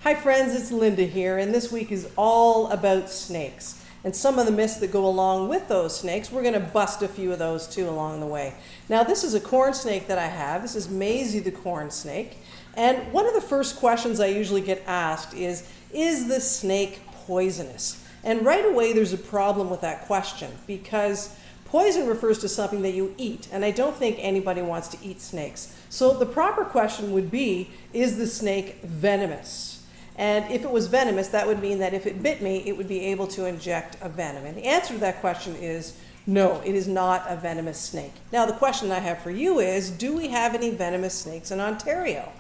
Hi friends, it's Linda here, and this week is all about snakes and some of the myths that go along with those snakes. We're going to bust a few of those too along the way. Now this is a corn snake that I have. This is Maisie the corn snake. And one of the first questions I usually get asked is the snake poisonous? And right away there's a problem with that question because poison refers to something that you eat, and I don't think anybody wants to eat snakes. So the proper question would be, is the snake venomous? And if it was venomous, that would mean that if it bit me, it would be able to inject a venom. And the answer to that question is no, it is not a venomous snake. Now the question I have for you is, do we have any venomous snakes in Ontario?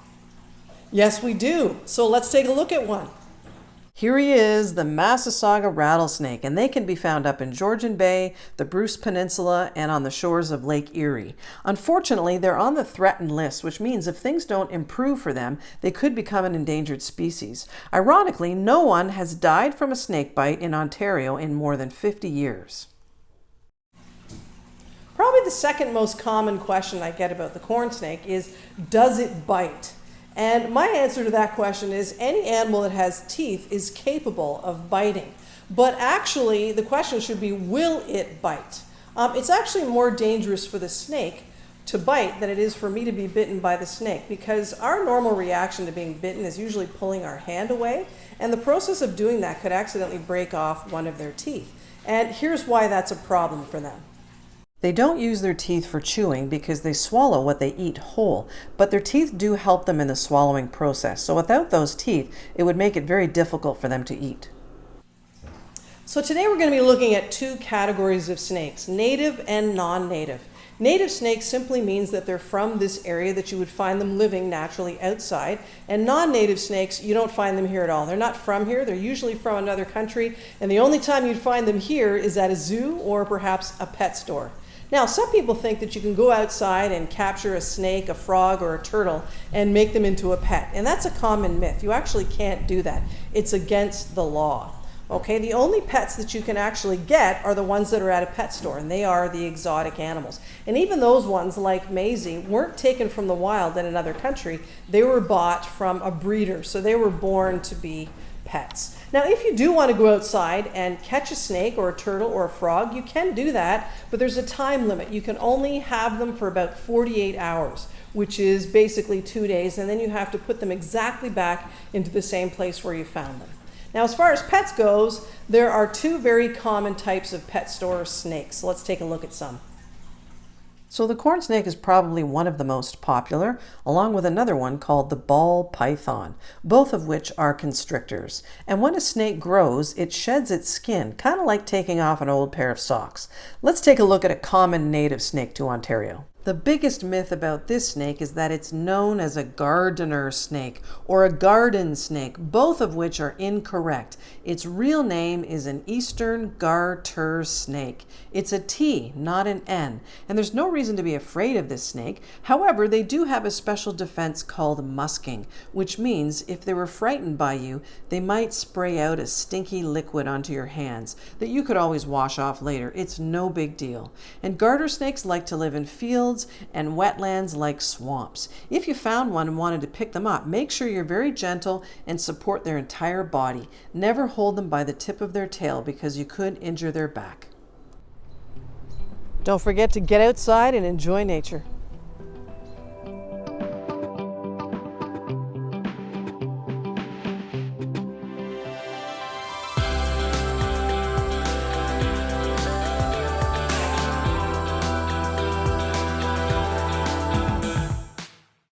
Yes, we do. So let's take a look at one. Here he is, the Massasauga rattlesnake, and they can be found up in Georgian Bay, the Bruce Peninsula, and on the shores of Lake Erie. Unfortunately, they're on the threatened list, which means if things don't improve for them, they could become an endangered species. Ironically, no one has died from a snake bite in Ontario in more than 50 years. Probably the second most common question I get about the corn snake is, does it bite? And my answer to that question is any animal that has teeth is capable of biting. But actually, the question should be, will it bite? It's actually more dangerous for the snake to bite than it is for me to be bitten by the snake, because our normal reaction to being bitten is usually pulling our hand away, and the process of doing that could accidentally break off one of their teeth. And here's why that's a problem for them. They don't use their teeth for chewing because they swallow what they eat whole, but their teeth do help them in the swallowing process. So without those teeth, it would make it very difficult for them to eat. So today we're going to be looking at two categories of snakes, native and non-native. Native snakes simply means that they're from this area, that you would find them living naturally outside. And non-native snakes, you don't find them here at all. They're not from here. They're usually from another country. And the only time you'd find them here is at a zoo or perhaps a pet store. Now, some people think that you can go outside and capture a snake, a frog, or a turtle and make them into a pet. And that's a common myth. You actually can't do that. It's against the law. Okay, the only pets that you can actually get are the ones that are at a pet store, and they are the exotic animals. And even those ones, like Maisie, weren't taken from the wild in another country. They were bought from a breeder, so they were born to be pets. Now, if you do want to go outside and catch a snake or a turtle or a frog, you can do that, but there's a time limit. You can only have them for about 48 hours, which is basically 2 days, and then you have to put them exactly back into the same place where you found them. Now, as far as pets goes, there are two very common types of pet store snakes. So let's take a look at some. So the corn snake is probably one of the most popular, along with another one called the ball python, both of which are constrictors. And when a snake grows, it sheds its skin, kind of like taking off an old pair of socks. Let's take a look at a common native snake to Ontario. The biggest myth about this snake is that it's known as a gardener snake or a garden snake, both of which are incorrect. Its real name is an eastern garter snake. It's a T, not an N, and there's no reason to be afraid of this snake. However, they do have a special defense called musking, which means if they were frightened by you, they might spray out a stinky liquid onto your hands that you could always wash off later. It's no big deal. And garter snakes like to live in fields and wetlands like swamps. If you found one and wanted to pick them up, make sure you're very gentle and support their entire body. Never hold them by the tip of their tail because you could injure their back. Don't forget to get outside and enjoy nature.